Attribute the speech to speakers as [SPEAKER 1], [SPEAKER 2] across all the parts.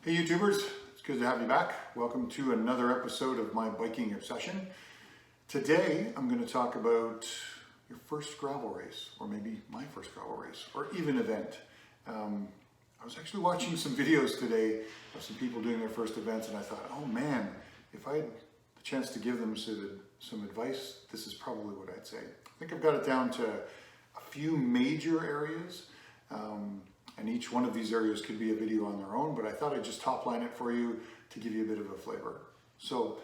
[SPEAKER 1] Hey YouTubers, it's good to have you back. Welcome to another episode of my biking obsession. Today I'm going to talk about your first gravel race, or maybe my first gravel race, or even event. I was actually watching some videos today of some people doing their first events, and I thought, oh man, if I had the chance to give them some advice, this is probably what I'd say. I think I've got it down to a few major areas. And each one of these areas could be a video on their own, but I thought I'd just top line it for you to give you a bit of a flavor. So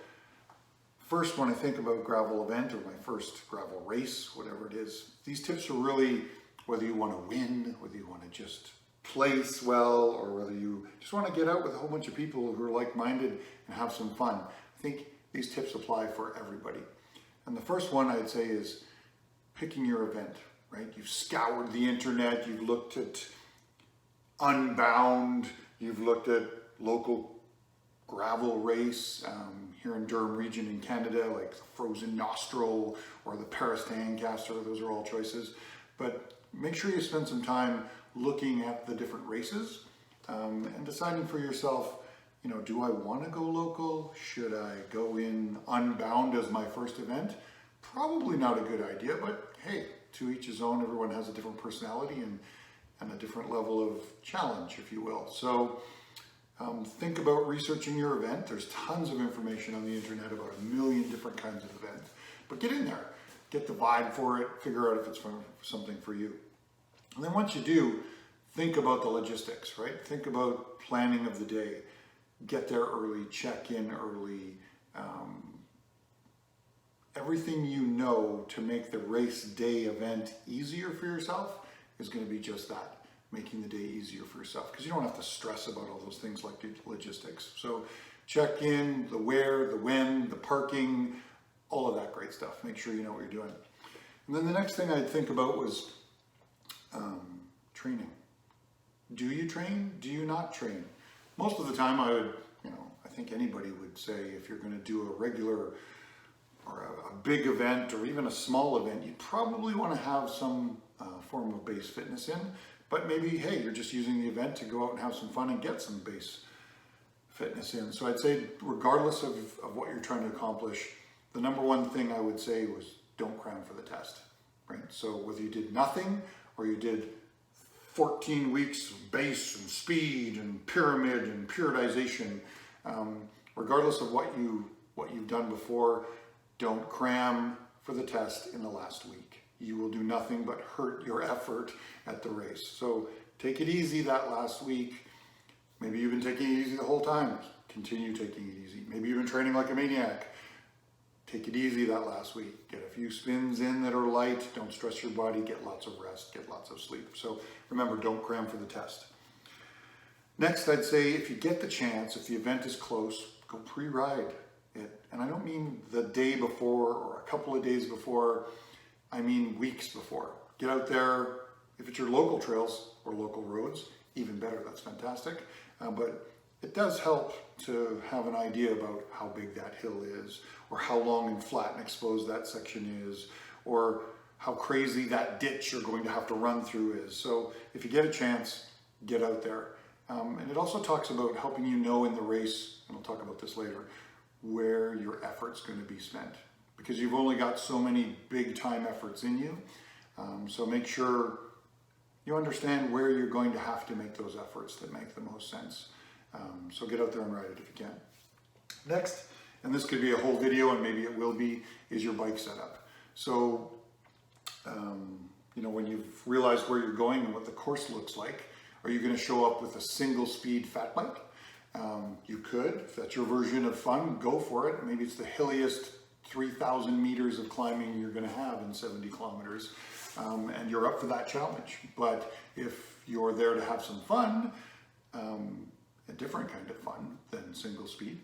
[SPEAKER 1] first, when I think about gravel event or my first gravel race, whatever it is, these tips are really whether you want to win, whether you want to just place well, or whether you just want to get out with a whole bunch of people who are like-minded and have some fun. I think these tips apply for everybody. And the first one I'd say is picking your event, right? You've scoured the internet, you've looked at Unbound, you've looked at local gravel race here in Durham region in Canada, like the Frozen Nostril or the Paris to Ancaster. Those are all choices. But make sure you spend some time looking at the different races and deciding for yourself, you know, do I want to go local? Should I go in Unbound as my first event? Probably not a good idea, but hey, to each his own. Everyone has a different personality and a different level of challenge, if you will. So think about researching your event. There's tons of information on the internet about a million different kinds of events, but get in there, get the vibe for it, figure out if it's something for you. And then once you do, think about the logistics, right? Think about planning of the day. Get there early, check in early. Everything you know to make the race day event easier for yourself is going to be just that, making the day easier for yourself, because you don't have to stress about all those things like the logistics. So check in, the where, the when, the parking, all of that great stuff. Make sure you know what you're doing. And then the next thing I'd think about was training. Do you train? Do you not train? Most of the time I think anybody would say if you're going to do a regular or a big event or even a small event, you probably want to have some form of base fitness in, but maybe, hey, you're just using the event to go out and have some fun and get some base fitness in. So I'd say regardless of what you're trying to accomplish, the number one thing I would say was don't cram for the test, right? So whether you did nothing or you did 14 weeks of base and speed and pyramid and periodization, regardless of what you've done before, don't cram for the test in the last week. You will do nothing but hurt your effort at the race. So take it easy that last week. Maybe you've been taking it easy the whole time. Continue taking it easy. Maybe you've been training like a maniac. Take it easy that last week. Get a few spins in that are light. Don't stress your body. Get lots of rest. Get lots of sleep. So remember, don't cram for the test. Next, I'd say if you get the chance, if the event is close, go pre-ride it. And I don't mean the day before or a couple of days before. I mean weeks before. Get out there. If it's your local trails or local roads, even better, that's fantastic. But it does help to have an idea about how big that hill is, or how long and flat and exposed that section is, or how crazy that ditch you're going to have to run through is. So if you get a chance, get out there. And it also talks about helping you know in the race, and I'll talk about this later, where your effort's going to be spent, because you've only got so many big time efforts in you. So make sure you understand where you're going to have to make those efforts that make the most sense. So get out there and ride it if you can. Next, and this could be a whole video and maybe it will be, is your bike setup. So, when you've realized where you're going and what the course looks like, are you going to show up with a single speed fat bike? You could, if that's your version of fun, go for it. Maybe it's the hilliest 3,000 meters of climbing you're going to have in 70 kilometers, and you're up for that challenge. But if you're there to have some fun, a different kind of fun than single speed,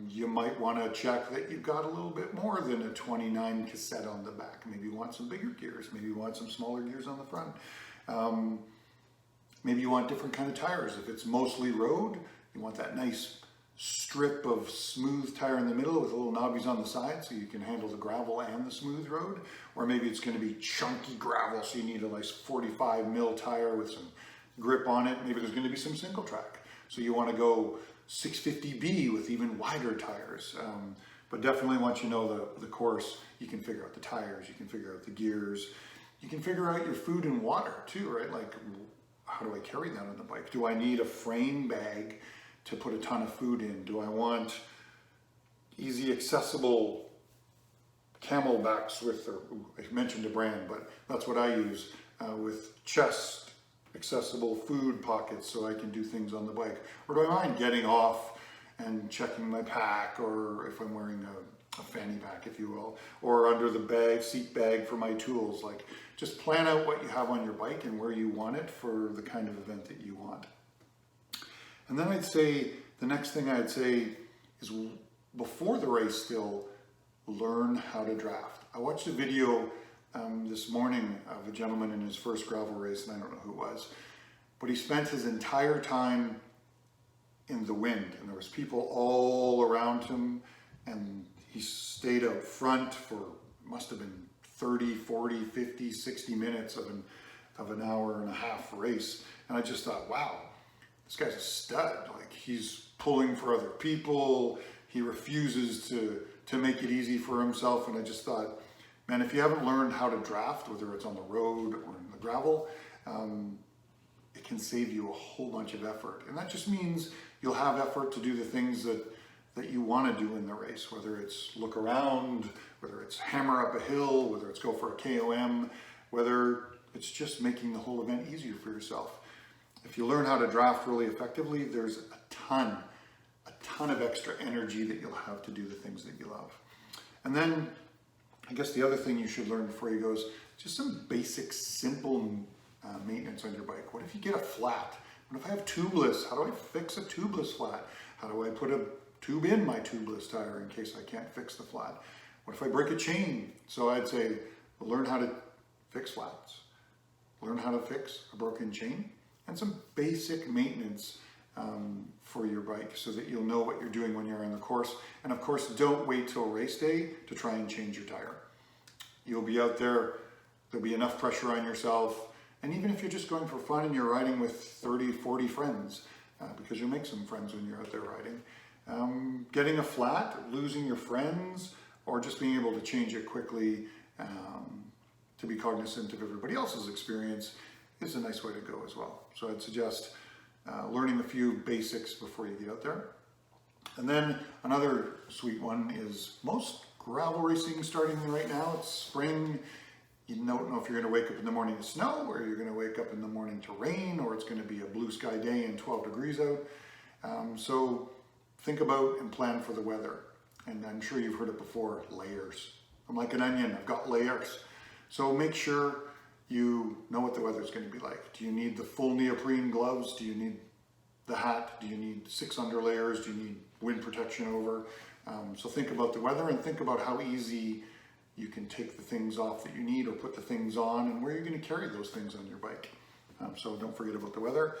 [SPEAKER 1] you might want to check that you've got a little bit more than a 29 cassette on the back. Maybe you want some bigger gears. Maybe you want some smaller gears on the front. Maybe you want different kind of tires. If it's mostly road, you want that nice strip of smooth tire in the middle with little knobbies on the side so you can handle the gravel and the smooth road. Or maybe it's going to be chunky gravel, so you need a nice 45 mil tire with some grip on it. Maybe there's going to be some single track. So you want to go 650B with even wider tires. But definitely once you know the course, you can figure out the tires, you can figure out the gears, you can figure out your food and water too, right? Like, how do I carry that on the bike? Do I need a frame bag to put a ton of food in? Do I want easy accessible Camelbacks with, or I mentioned a brand, but that's what I use, with chest accessible food pockets so I can do things on the bike? Or do I mind getting off and checking my pack, or if I'm wearing a fanny pack, if you will, or under the seat bag for my tools? Like, just plan out what you have on your bike and where you want it for the kind of event that you want. And then I'd say, the next thing I'd say is, before the race still, learn how to draft. I watched a video this morning of a gentleman in his first gravel race, and I don't know who it was, but he spent his entire time in the wind, and there was people all around him, and he stayed out front for, must have been 30, 40, 50, 60 minutes of an hour and a half race. And I just thought, wow, this guy's a stud. Like, he's pulling for other people. He refuses to make it easy for himself. And I just thought, man, if you haven't learned how to draft, whether it's on the road or in the gravel, it can save you a whole bunch of effort. And that just means you'll have effort to do the things that you want to do in the race, whether it's look around, whether it's hammer up a hill, whether it's go for a KOM, whether it's just making the whole event easier for yourself. If you learn how to draft really effectively, there's a ton of extra energy that you'll have to do the things that you love. And then I guess the other thing you should learn before you go is just some basic, simple maintenance on your bike. What if you get a flat? What if I have tubeless? How do I fix a tubeless flat? How do I put a tube in my tubeless tire in case I can't fix the flat? What if I break a chain? So I'd say, learn how to fix flats, learn how to fix a broken chain, and some basic maintenance for your bike so that you'll know what you're doing when you're on the course. And of course, don't wait till race day to try and change your tire. You'll be out there, there'll be enough pressure on yourself. And even if you're just going for fun and you're riding with 30, 40 friends, because you'll make some friends when you're out there riding, getting a flat, losing your friends, or just being able to change it quickly to be cognizant of everybody else's experience is a nice way to go as well. So I'd suggest learning a few basics before you get out there. And then another sweet one is most gravel racing starting right now. It's spring. You don't know if you're going to wake up in the morning to snow, or you're going to wake up in the morning to rain, or it's going to be a blue sky day and 12 degrees out. So think about and plan for the weather. And I'm sure you've heard it before, layers. I'm like an onion, I've got layers. So make sure you know what the weather's going to be like. Do you need the full neoprene gloves? Do you need the hat? Do you need 6 underlayers? Do you need wind protection over? So think about the weather and think about how easy you can take the things off that you need or put the things on, and where you're going to carry those things on your bike. So don't forget about the weather.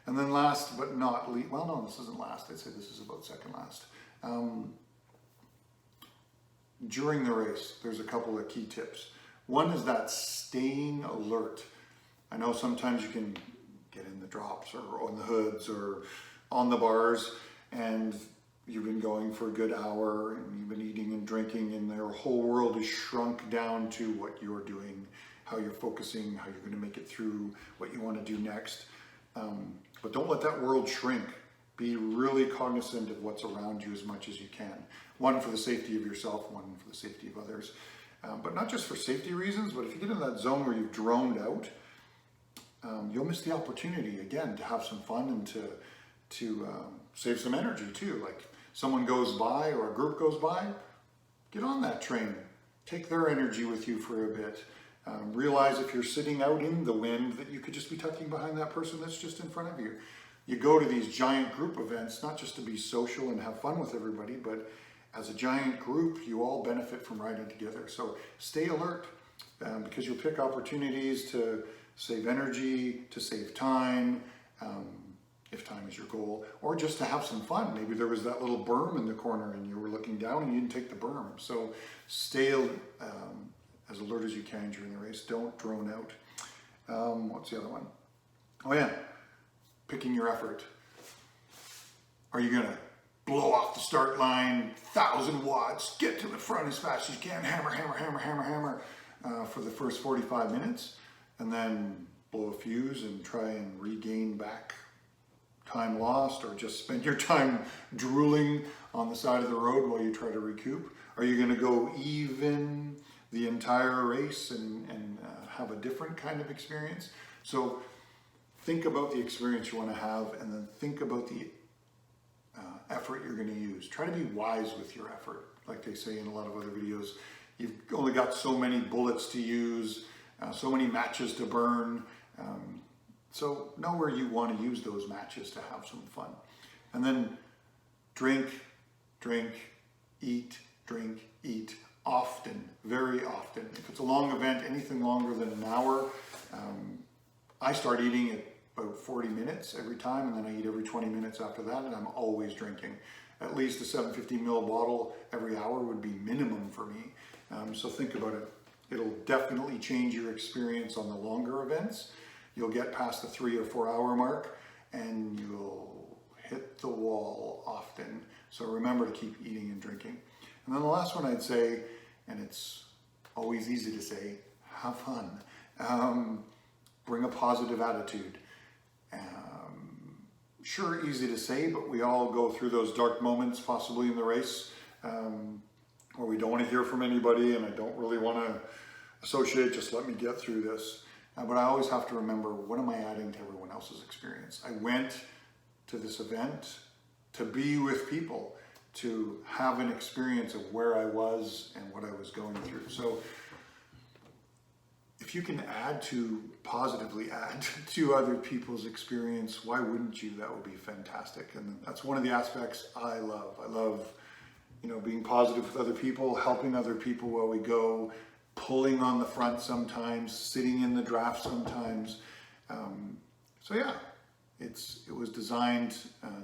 [SPEAKER 1] And then last but not least, well, no, this isn't last. I'd say this is about second last. During the race, there's a couple of key tips. One is that staying alert. I know sometimes you can get in the drops or on the hoods or on the bars, and you've been going for a good hour and you've been eating and drinking, and their whole world is shrunk down to what you're doing, how you're focusing, how you're going to make it through, what you want to do next. But don't let that world shrink. Be really cognizant of what's around you as much as you can. One, for the safety of yourself, one for the safety of others. But not just for safety reasons, but if you get in that zone where you've droned out, you'll miss the opportunity again to have some fun and to save some energy too. Like, someone goes by or a group goes by, get on that train. Take their energy with you for a bit. Realize if you're sitting out in the wind that you could just be tucking behind that person that's just in front of you. You go to these giant group events, not just to be social and have fun with everybody, but as a giant group, you all benefit from riding together. So stay alert, because you'll pick opportunities to save energy, to save time, if time is your goal, or just to have some fun. Maybe there was that little berm in the corner and you were looking down and you didn't take the berm. So stay as alert as you can during the race. Don't drone out. What's the other one? Oh yeah, picking your effort. Are you gonna blow off the start line, 1,000 watts, get to the front as fast as you can, hammer, hammer, hammer, hammer, hammer, for the first 45 minutes, and then blow a fuse and try and regain back time lost, or just spend your time drooling on the side of the road while you try to recoup? Are you going to go even the entire race and have a different kind of experience? So think about the experience you want to have, and then think about the effort you're going to use. Try to be wise with your effort. Like they say in a lot of other videos, you've only got so many bullets to use, so many matches to burn. So know where you want to use those matches to have some fun. And then drink, eat, often, very often. If it's a long event, anything longer than an hour, I start eating at about 40 minutes every time, and then I eat every 20 minutes after that, and I'm always drinking. At least a 750 ml bottle every hour would be minimum for me. So think about it. It'll definitely change your experience on the longer events. You'll get past the 3 or 4 hour mark, and you'll hit the wall often. So remember to keep eating and drinking. And then the last one I'd say, and it's always easy to say, have fun. Bring a positive attitude. Sure, easy to say, but we all go through those dark moments possibly in the race where we don't want to hear from anybody, and I don't really want to associate, just let me get through this. But I always have to remember, what am I adding to everyone else's experience? I went to this event to be with people, to have an experience of where I was and what I was going through. So if you can positively add to other people's experience, why wouldn't you? That would be fantastic. And that's one of the aspects I love. I love, being positive with other people, helping other people while we go, pulling on the front sometimes, sitting in the draft sometimes. So yeah, it was designed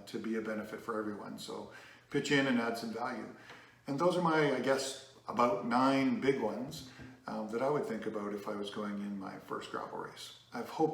[SPEAKER 1] to be a benefit for everyone. So pitch in and add some value. And those are my, I guess, about 9 big ones that I would think about if I was going in my first gravel race. I've hoped